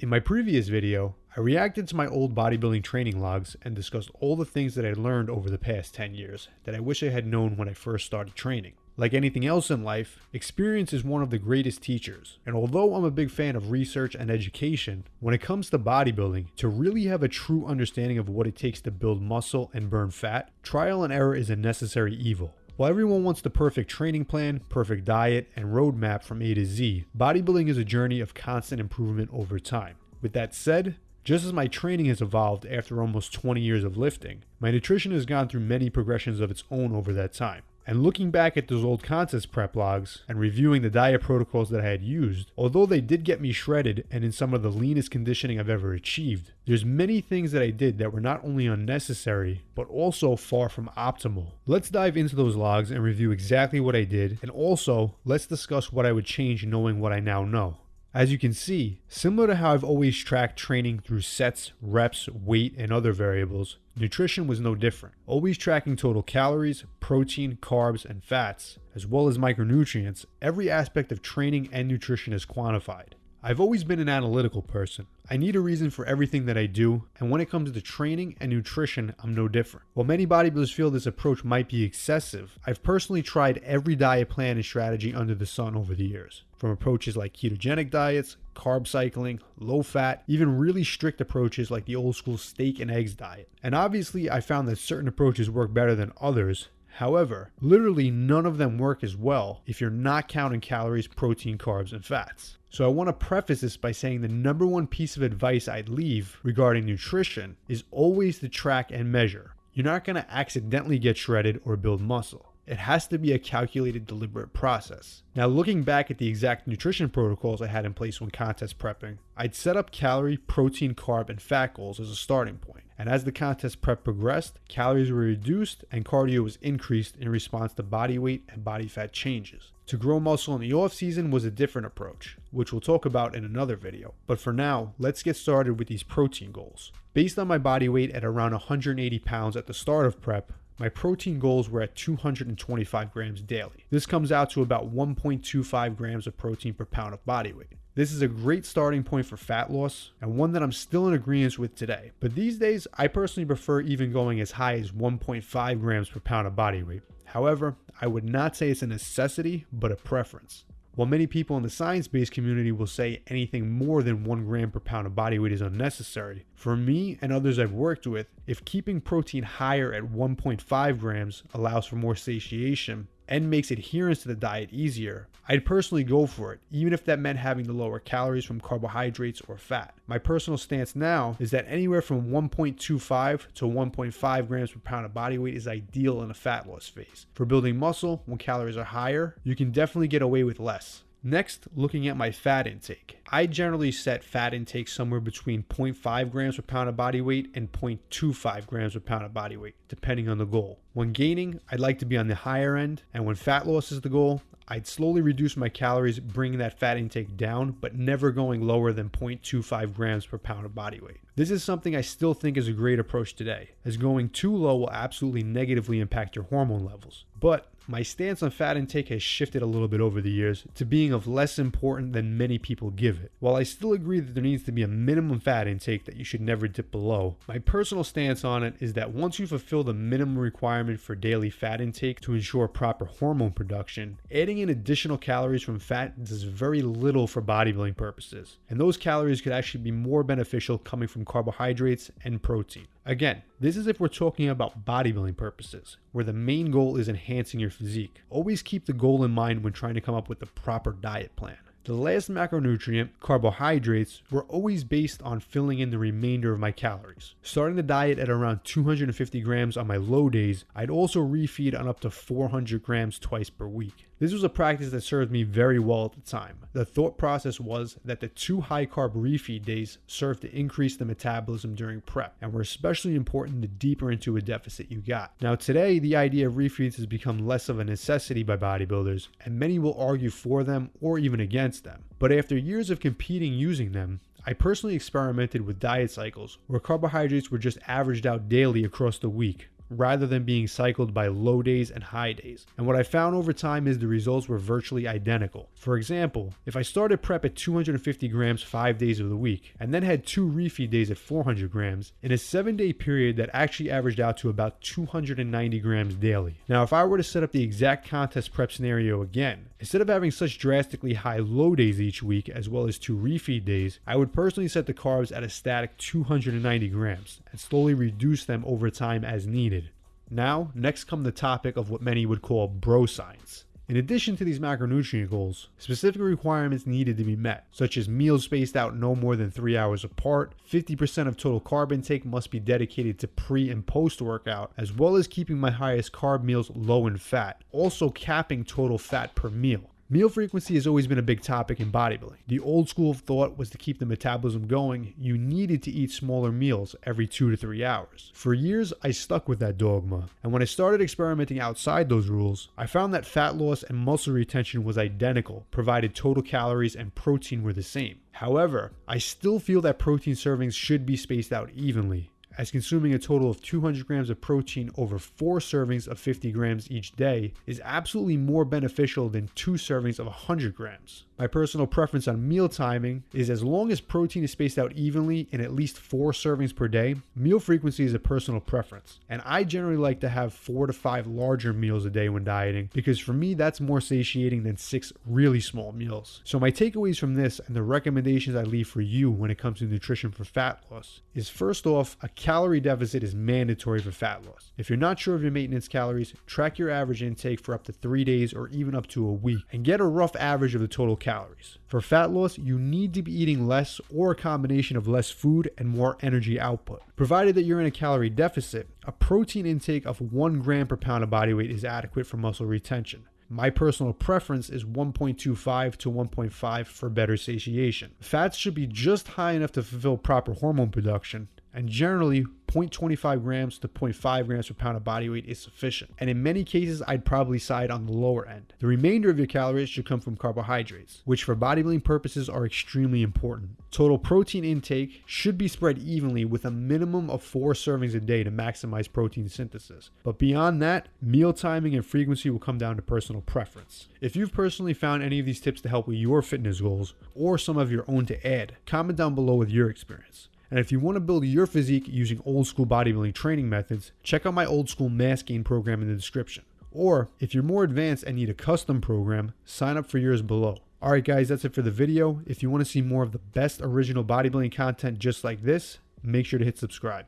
In my previous video, I reacted to my old bodybuilding training logs and discussed all the things that I learned over the past 10 years that I wish I had known when I first started training. Like anything else in life, experience is one of the greatest teachers, and although I'm a big fan of research and education, when it comes to bodybuilding, to really have a true understanding of what it takes to build muscle and burn fat, trial and error is a necessary evil. While everyone wants the perfect training plan, perfect diet, and roadmap from A to Z, bodybuilding is a journey of constant improvement over time. With that said, just as my training has evolved after almost 20 years of lifting, my nutrition has gone through many progressions of its own over that time. And looking back at those old contest prep logs and reviewing the diet protocols that I had used, although they did get me shredded and in some of the leanest conditioning I've ever achieved, there's many things that I did that were not only unnecessary, but also far from optimal. Let's dive into those logs and review exactly what I did, and also let's discuss what I would change knowing what I now know. As you can see, similar to how I've always tracked training through sets, reps, weight, and other variables, nutrition was no different. Always tracking total calories, protein, carbs, and fats, as well as micronutrients, every aspect of training and nutrition is quantified. I've always been an analytical person. I need a reason for everything that I do, and when it comes to training and nutrition, I'm no different. While many bodybuilders feel this approach might be excessive, I've personally tried every diet plan and strategy under the sun over the years. From approaches like ketogenic diets, carb cycling, low fat, even really strict approaches like the old school steak and eggs diet. And obviously, I found that certain approaches work better than others. However, literally none of them work as well if you're not counting calories, protein, carbs, and fats. So I want to preface this by saying the number one piece of advice I'd leave regarding nutrition is always to track and measure. You're not going to accidentally get shredded or build muscle. It has to be a calculated, deliberate process. Now, looking back at the exact nutrition protocols I had in place when contest prepping, I'd set up calorie, protein, carb, and fat goals as a starting point. And as the contest prep progressed, calories were reduced and cardio was increased in response to body weight and body fat changes. To grow muscle in the off season was a different approach, which we'll talk about in another video. But for now, let's get started with these protein goals. Based on my body weight at around 180 pounds at the start of prep, my protein goals were at 225 grams daily. This comes out to about 1.25 grams of protein per pound of body weight. This is a great starting point for fat loss and one that I'm still in agreement with today. But these days, I personally prefer even going as high as 1.5 grams per pound of body weight. However, I would not say it's a necessity, but a preference. While many people in the science-based community will say anything more than 1 gram per pound of body weight is unnecessary, for me and others I've worked with, if keeping protein higher at 1.5 grams allows for more satiation and makes adherence to the diet easier, I'd personally go for it, even if that meant having to lower calories from carbohydrates or fat. My personal stance now is that anywhere from 1.25 to 1.5 grams per pound of body weight is ideal in a fat loss phase. For building muscle, when calories are higher, you can definitely get away with less. Next, looking at my fat intake. I generally set fat intake somewhere between 0.5 grams per pound of body weight and 0.25 grams per pound of body weight, depending on the goal. When gaining, I'd like to be on the higher end, and when fat loss is the goal, I'd slowly reduce my calories, bringing that fat intake down, but never going lower than 0.25 grams per pound of body weight. This is something I still think is a great approach today, as going too low will absolutely negatively impact your hormone levels. But my stance on fat intake has shifted a little bit over the years to being of less importance than many people give it. While I still agree that there needs to be a minimum fat intake that you should never dip below, my personal stance on it is that once you fulfill the minimum requirement for daily fat intake to ensure proper hormone production, adding in additional calories from fat does very little for bodybuilding purposes, and those calories could actually be more beneficial coming from carbohydrates and protein. Again, this is if we're talking about bodybuilding purposes, where the main goal is enhancing your physique. Always keep the goal in mind when trying to come up with the proper diet plan. The last macronutrient, carbohydrates, were always based on filling in the remainder of my calories. Starting the diet at around 250 grams on my low days, I'd also refeed on up to 400 grams twice per week. This was a practice that served me very well at the time. The thought process was that the 2 high carb refeed days served to increase the metabolism during prep and were especially important the deeper into a deficit you got. Now today, the idea of refeeds has become less of a necessity by bodybuilders, and many will argue for them or even against them. But after years of competing using them, I personally experimented with diet cycles where carbohydrates were just averaged out daily across the week, rather than being cycled by low days and high days. And what I found over time is the results were virtually identical. For example, if I started prep at 250 grams 5 days of the week and then had 2 refeed days at 400 grams, in a 7-day period that actually averaged out to about 290 grams daily. Now, if I were to set up the exact contest prep scenario again, instead of having such drastically high low days each week as well as 2 refeed days, I would personally set the carbs at a static 290 grams and slowly reduce them over time as needed. Now, next come the topic of what many would call bro science. In addition to these macronutrient goals, specific requirements needed to be met, such as meals spaced out no more than 3 hours apart, 50% of total carb intake must be dedicated to pre and post workout, as well as keeping my highest carb meals low in fat, also capping total fat per meal. Meal frequency has always been a big topic in bodybuilding. The old school of thought was to keep the metabolism going, you needed to eat smaller meals every 2 to 3 hours. For years, I stuck with that dogma, and when I started experimenting outside those rules, I found that fat loss and muscle retention was identical, provided total calories and protein were the same. However, I still feel that protein servings should be spaced out evenly, as consuming a total of 200 grams of protein over 4 servings of 50 grams each day is absolutely more beneficial than 2 servings of 100 grams. My personal preference on meal timing is as long as protein is spaced out evenly in at least 4 servings per day, meal frequency is a personal preference. And I generally like to have 4 to 5 larger meals a day when dieting, because for me that's more satiating than 6 really small meals. So my takeaways from this and the recommendations I leave for you when it comes to nutrition for fat loss is, first off, a calorie deficit is mandatory for fat loss. If you're not sure of your maintenance calories, track your average intake for up to 3 days or even up to a week and get a rough average of the total calories. For fat loss, you need to be eating less or a combination of less food and more energy output. Provided that you're in a calorie deficit, a protein intake of 1 gram per pound of body weight is adequate for muscle retention. My personal preference is 1.25 to 1.5 for better satiation. Fats should be just high enough to fulfill proper hormone production, and generally 0.25 grams to 0.5 grams per pound of body weight is sufficient. And in many cases, I'd probably side on the lower end. The remainder of your calories should come from carbohydrates, which for bodybuilding purposes are extremely important. Total protein intake should be spread evenly with a minimum of 4 servings a day to maximize protein synthesis. But beyond that, meal timing and frequency will come down to personal preference. If you've personally found any of these tips to help with your fitness goals, or some of your own to add, comment down below with your experience. And if you want to build your physique using old school bodybuilding training methods, check out my old school mass gain program in the description. Or if you're more advanced and need a custom program, sign up for yours below. Alright guys, that's it for the video. If you want to see more of the best original bodybuilding content just like this, make sure to hit subscribe.